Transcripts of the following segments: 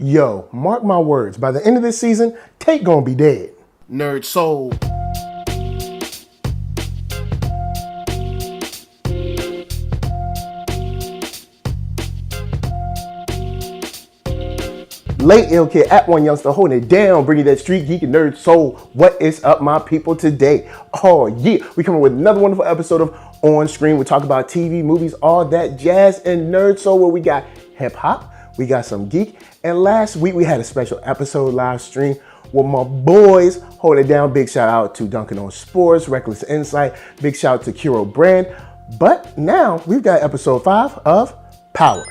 Yo, mark my words, by the end of this season, Tate gonna be dead. NERDSoul. Late Ill Kid at OneYoungsta holding it down, bringing that street geek and nerd soul. What is up, my people, today? Oh yeah, we coming with another wonderful episode of On Screen. We talk about TV, movies, all that jazz, and nerd soul, where we got hip hop, we got some geek, and last week we had a special episode live stream with my boys holding it down. Big shout out to Duncan on Sports, Reckless Insight. Big shout out to KURO Brand. But now we've got episode 5 of Power.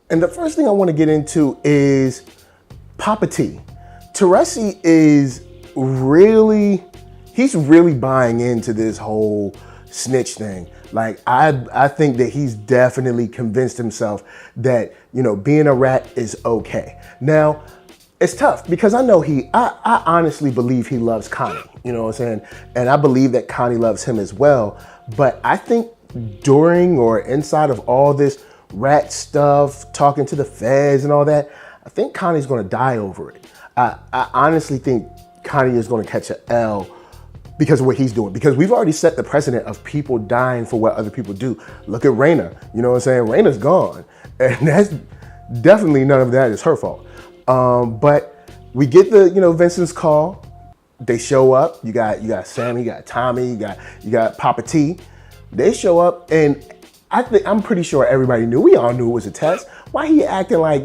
And the first thing I want to get into is Papa T. Teresi is he's really buying into this whole snitch thing. Like, I think that he's definitely convinced himself that, being a rat is okay. Now, it's tough because I know I honestly believe he loves Connie, you know what I'm saying? And I believe that Connie loves him as well. But I think during or inside of all this rat stuff, talking to the feds and all that, I think Connie's gonna die over it. I honestly think Connie is gonna catch an L because of what he's doing. Because we've already set the precedent of people dying for what other people do. Look at Raina, you know what I'm saying? Raina's gone. And that's definitely, none of that is her fault. But we get the, Vincent's call. They show up. You got Sammy, you got Tommy, you got Papa T. They show up, and I'm pretty sure everybody knew. We all knew it was a test. Why he acting like,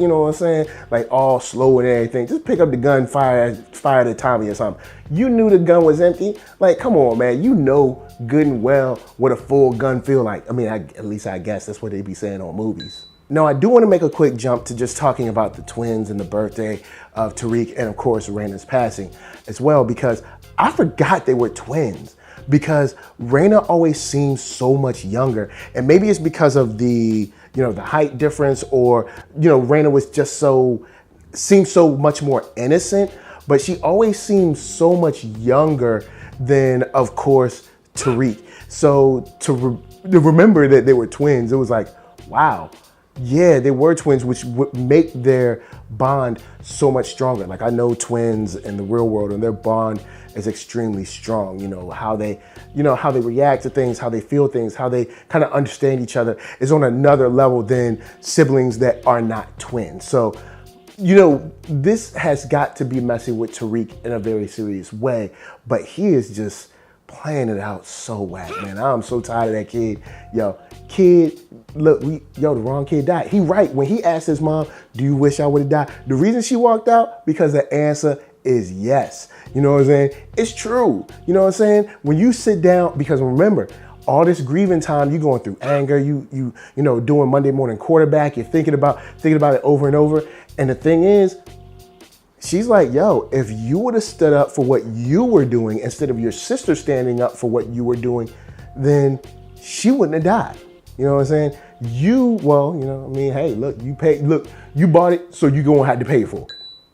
like all slow and everything? Just pick up the gun, fire at Tommy or something. You knew the gun was empty. Like, come on, man. You know good and well what a full gun feel like. I mean, at least I guess that's what they be saying on movies. Now, I do want to make a quick jump to just talking about the twins and the birthday of Tariq and, of course, Raina's passing as well, because I forgot they were twins. Because Raina always seems so much younger, and maybe it's because of the height difference, or Raina was just seems so much more innocent, but she always seems so much younger than, of course, Tariq. So to remember that they were twins, it was like, wow, yeah, they were twins, which would make their bond so much stronger. Like, I know twins in the real world, and their bond is extremely strong. How they react to things, how they feel things, how they kind of understand each other is on another level than siblings that are not twins. So, this has got to be messing with Tariq in a very serious way, but he is just playing it out so whack, man. I'm so tired of that kid. Look, the wrong kid died. He right. When he asked his mom, do you wish I would have died? The reason she walked out, because the answer is yes. You know what I'm saying? It's true. You know what I'm saying? When you sit down, because remember, all this grieving time, you going through anger, you doing Monday morning quarterback, you're thinking about it over and over. And the thing is, she's like, yo, if you would have stood up for what you were doing instead of your sister standing up for what you were doing, then she wouldn't have died. You know what I'm saying? Hey, look, you bought it, so you're gonna have to pay for it.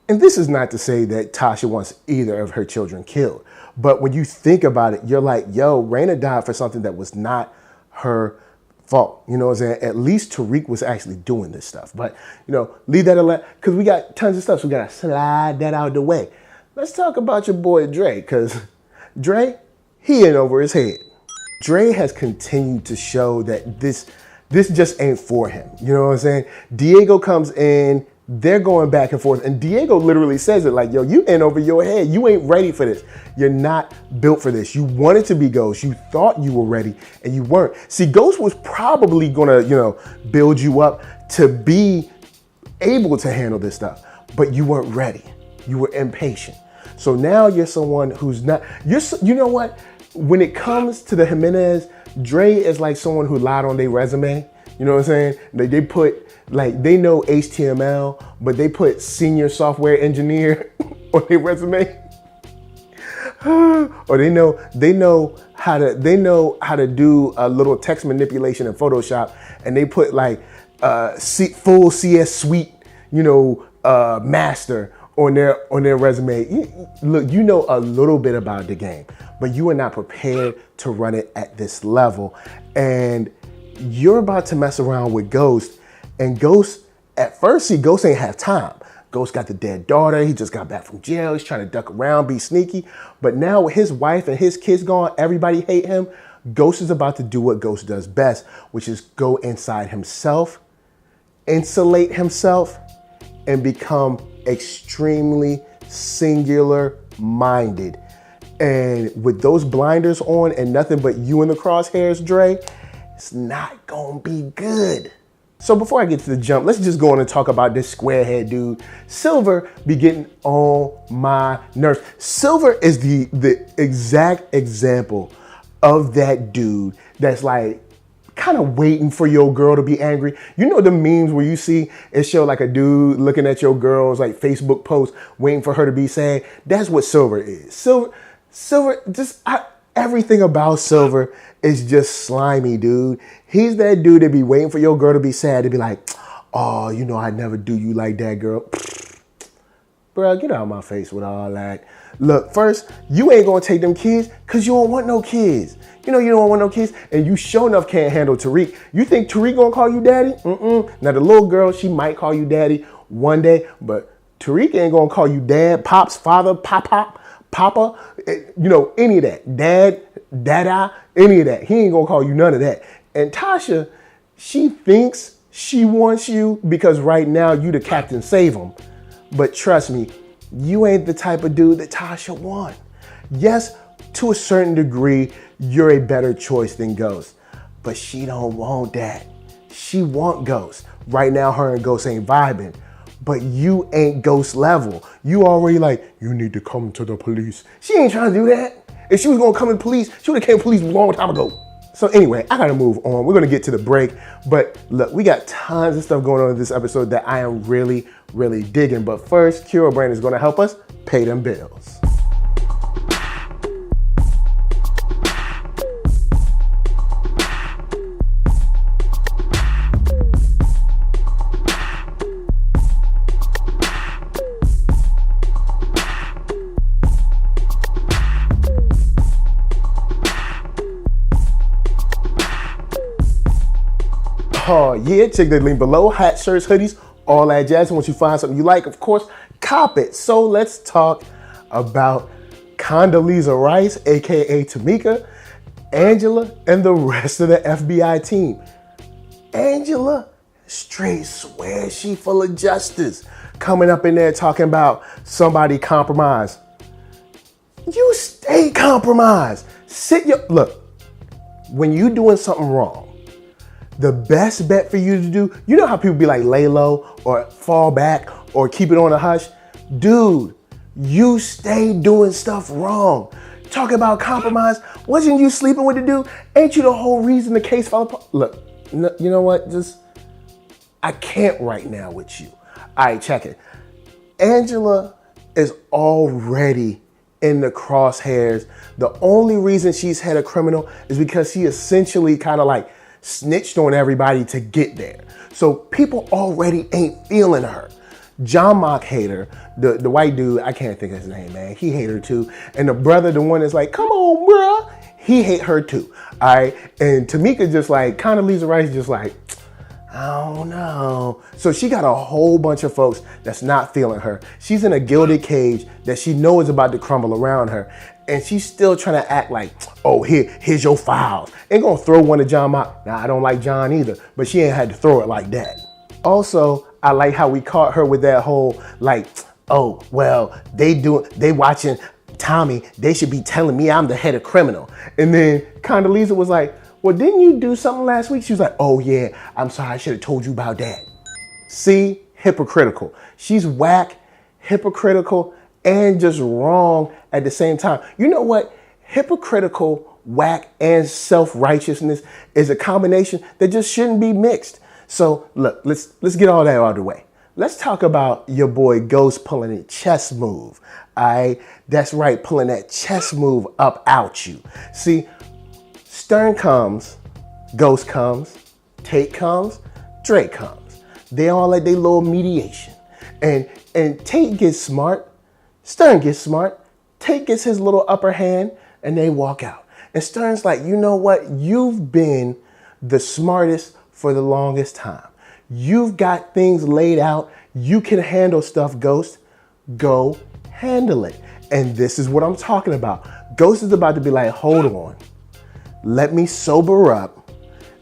And this is not to say that Tasha wants either of her children killed. But when you think about it, you're like, yo, Raina died for something that was not her fault. You know what I'm saying? At least Tariq was actually doing this stuff. But, leave that alone, because we got tons of stuff, so we gotta slide that out of the way. Let's talk about your boy Dre, because Dre, he in over his head. Dre has continued to show that this just ain't for him. You know what I'm saying? Diego comes in, they're going back and forth, and Diego literally says it like, yo, you in over your head. You ain't ready for this. You're not built for this. You wanted to be Ghost. You thought you were ready, and you weren't. See, Ghost was probably gonna, build you up to be able to handle this stuff, but you weren't ready. You were impatient. So now you're someone who's not, you know what? When it comes to the Jimenez, Dre is like someone who lied on their resume. You know what I'm saying? They put, they know HTML, but they put senior software engineer on their resume. Or they know how to do a little text manipulation in Photoshop, and they put full CS suite, master on their resume. Look, you know a little bit about the game, but you are not prepared to run it at this level. And you're about to mess around with Ghost, and Ghost, at first, Ghost ain't have time. Ghost got the dead daughter. He just got back from jail. He's trying to duck around, be sneaky. But now with his wife and his kids gone, everybody hate him. Ghost is about to do what Ghost does best, which is go inside himself, insulate himself, and become extremely singular-minded. And with those blinders on and nothing but you in the crosshairs, Dre, it's not gonna be good. So before I get to the jump, let's just go on and talk about this squarehead dude. Silver be getting on my nerves. Silver is the exact example of that dude that's like kind of waiting for your girl to be angry. You know the memes where you see it show like a dude looking at your girl's like Facebook post waiting for her to be sad? That's what Silver is. Silver, everything about Silver is just slimy, dude. He's that dude that be waiting for your girl to be sad to be like, oh, you know, I'd never do you like that, girl. Bro, get out of my face with all that. Look, first, you ain't gonna take them kids because you don't want no kids. You know you don't want no kids, and you sure enough can't handle Tariq. You think Tariq gonna call you daddy? Now the little girl, she might call you daddy one day, but Tariq ain't gonna call you dad, pops, father, papa, you know, any of that. Dad, dada, any of that. He ain't gonna call you none of that. And Tasha, she thinks she wants you because right now you the Captain Save 'em. But trust me, you ain't the type of dude that Tasha want. Yes, to a certain degree, you're a better choice than Ghost. But she don't want that. She want Ghost. Right now, her and Ghost ain't vibing. But you ain't Ghost level. You already like, you need to come to the police. She ain't trying to do that. If she was gonna come to the police, she would've came to the police a long time ago. So anyway, I gotta move on. We're gonna get to the break. But look, we got tons of stuff going on in this episode that I am really, really digging. But first, KURO Brand is gonna help us pay them bills. Oh yeah, check the link below. Hats, shirts, hoodies, all that jazz. And once you find something you like, of course, cop it. So let's talk about Condoleezza Rice, AKA Tameika, Angela, and the rest of the FBI team. Angela straight swears she full of justice. Coming up in there talking about somebody compromised. You stay compromised. Look, when you doing something wrong, the best bet for you to do, you know how people be like lay low or fall back or keep it on a hush? Dude, you stay doing stuff wrong. Talk about compromise. Wasn't you sleeping with the dude? Ain't you the whole reason the case fell apart? Look, you know what? I can't right now with you. All right, check it. Angela is already in the crosshairs. The only reason she's had a criminal is because she essentially kind of like snitched on everybody to get there. So people already ain't feeling her. John Mock hate her. The white dude, I can't think of his name, man. He hate her too. And the brother, the one that's like, come on, bruh, he hate her too. All right. And Tameika just like, Condoleezza Rice just like, I don't know. So she got a whole bunch of folks that's not feeling her. She's in a gilded cage that she knows is about to crumble around her. And she's still trying to act like, oh, here's your files. Ain't gonna throw one to John Mock. Now, I don't like John either, but she ain't had to throw it like that. Also, I like how we caught her with that whole like, oh, well, they watching Tommy. They should be telling me I'm the head of criminal. And then Condoleezza was like, well, didn't you do something last week? She was like, oh yeah, I'm sorry, I should have told you about that. See, hypocritical. She's whack, hypocritical, and just wrong at the same time. You know what? Hypocritical, whack, and self-righteousness is a combination that just shouldn't be mixed. So look, let's get all that out of the way. Let's talk about your boy Ghost pulling a chess move. All right, that's right, pulling that chess move up out you. See, Stern comes, Ghost comes, Tate comes, Drake comes. They all like their little mediation. And Tate gets smart, Stern gets smart, Tate gets his little upper hand, and they walk out. And Stern's like, you know what? You've been the smartest for the longest time. You've got things laid out. You can handle stuff, Ghost. Go handle it. And this is what I'm talking about. Ghost is about to be like, hold on. Let me sober up.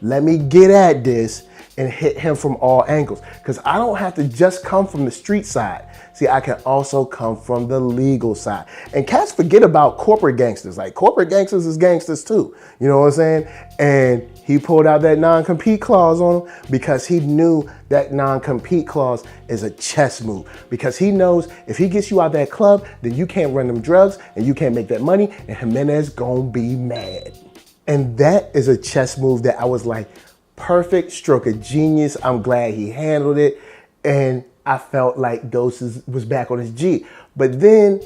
Let me get at this and hit him from all angles. Because I don't have to just come from the street side. See, I can also come from the legal side. And cats forget about corporate gangsters. Like, corporate gangsters is gangsters too. You know what I'm saying? And he pulled out that non-compete clause on him because he knew that non-compete clause is a chess move. Because he knows if he gets you out that club, then you can't run them drugs and you can't make that money, and Jimenez gonna be mad. And that is a chess move that I was like, perfect stroke of genius. I'm glad he handled it. And I felt like Ghost was back on his G. But then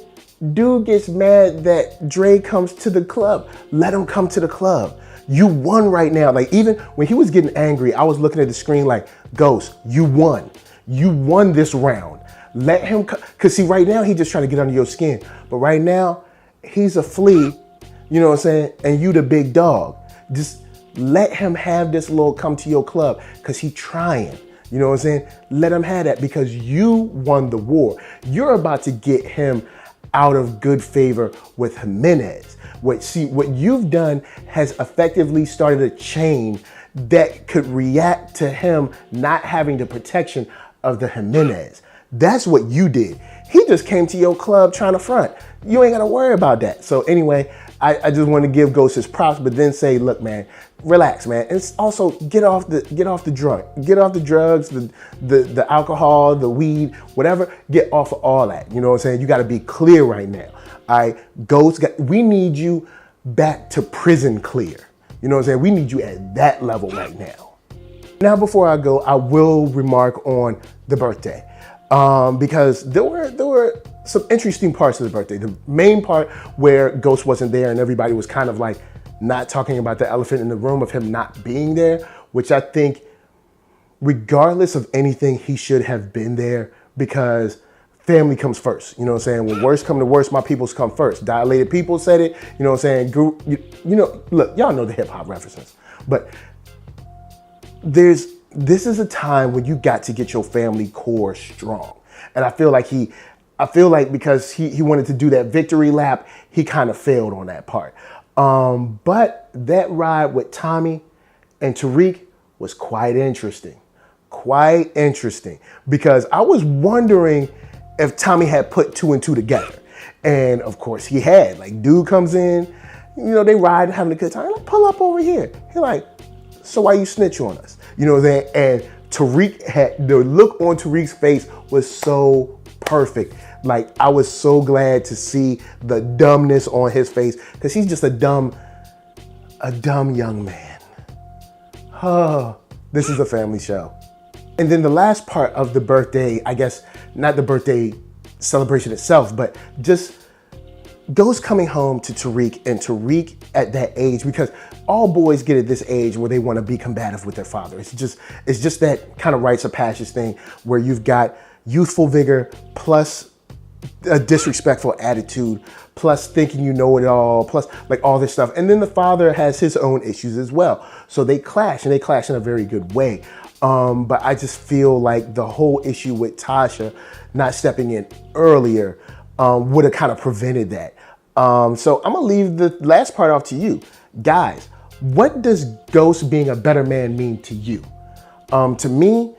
dude gets mad that Dre comes to the club. Let him come to the club. You won right now. Like, even when he was getting angry, I was looking at the screen like, Ghost, you won. You won this round. Let him come. Because see, right now, he's just trying to get under your skin. But right now, he's a flea, you know what I'm saying? And you the big dog. Just let him have this little come to your club because he's trying. You know what I'm saying? Let him have that because you won the war. You're about to get him out of good favor with Jimenez. What you've done has effectively started a chain that could react to him not having the protection of the Jimenez. That's what you did. He just came to your club trying to front. You ain't got to worry about that. So anyway, I just want to give Ghost his props, but then say, look, man, relax, man. And also get off the drugs, the alcohol, the weed, whatever. Get off of all that. You know what I'm saying? You got to be clear right now. All right, Ghost, we need you back to prison clear. You know what I'm saying? We need you at that level right now. Now, before I go, I will remark on the birthday. Because there were some interesting parts of the birthday. The main part where Ghost wasn't there and everybody was kind of like not talking about the elephant in the room of him not being there, which I think regardless of anything, he should have been there because family comes first. You know what I'm saying? When worst come to worst, my peoples come first. Dilated People said it. You know what I'm saying? You know, look, y'all know the hip hop references, but this is a time when you got to get your family core strong. And I feel like because he wanted to do that victory lap, he kind of failed on that part. But that ride with Tommy and Tariq was quite interesting. Quite interesting. Because I was wondering if Tommy had put 2 and 2 together. And of course he had. Like, dude comes in, you know, they ride having a good time. Like, pull up over here. He like, so why you snitch on us? You know what I'm saying? And Tariq had, the look on Tariq's face was so perfect. Like, I was so glad to see the dumbness on his face because he's just a dumb young man. Oh, this is a family show. And then the last part of the birthday, I guess, not the birthday celebration itself, but just Ghost coming home to Tariq, and Tariq at that age, because all boys get at this age where they want to be combative with their father. It's just that kind of rites of passage thing where you've got youthful vigor plus a disrespectful attitude, plus thinking you know it all, plus like all this stuff. And then the father has his own issues as well. So they clash, and they clash in a very good way. But I just feel like the whole issue with Tasha not stepping in earlier would have kind of prevented that. So I'm gonna leave the last part off to you. Guys, what does Ghost being a better man mean to you? To me,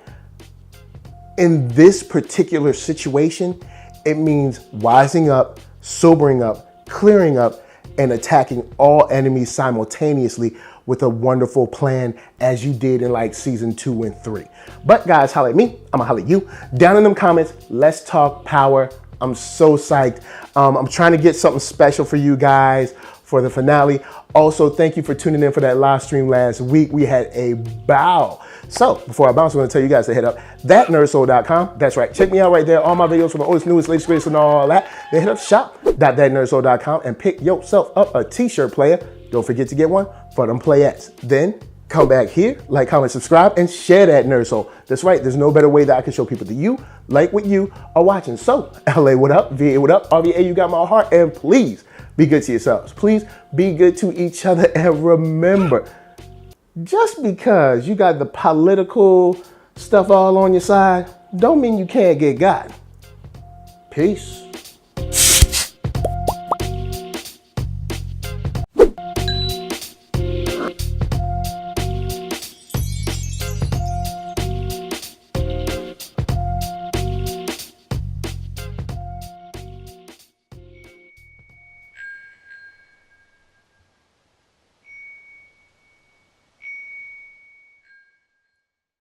in this particular situation, it means wising up, sobering up, clearing up, and attacking all enemies simultaneously with a wonderful plan as you did in like season 2 and 3. But guys, holla at me, I'ma holla at you. Down in them comments, let's talk power. I'm so psyched. I'm trying to get something special for you guys for the finale. Also, thank you for tuning in for that live stream last week. We had a bow. So before I bounce, I'm gonna tell you guys to hit up ThatNERDSoul.com. That's right, check me out right there. All my videos from the oldest, newest, latest, greatest, and all that. Then hit up shop.ThatNERDSoul.com and pick yourself up a t-shirt player. Don't forget to get one for them playettes. Then come back here, like, comment, subscribe, and share that NERDSoul. That's right, there's no better way that I can show people that you like what you are watching. So, LA, what up? VA, what up? RVA, you got my heart. And please be good to yourselves. Please be good to each other. And remember, just because you got the political stuff all on your side, don't mean you can't get got. Peace.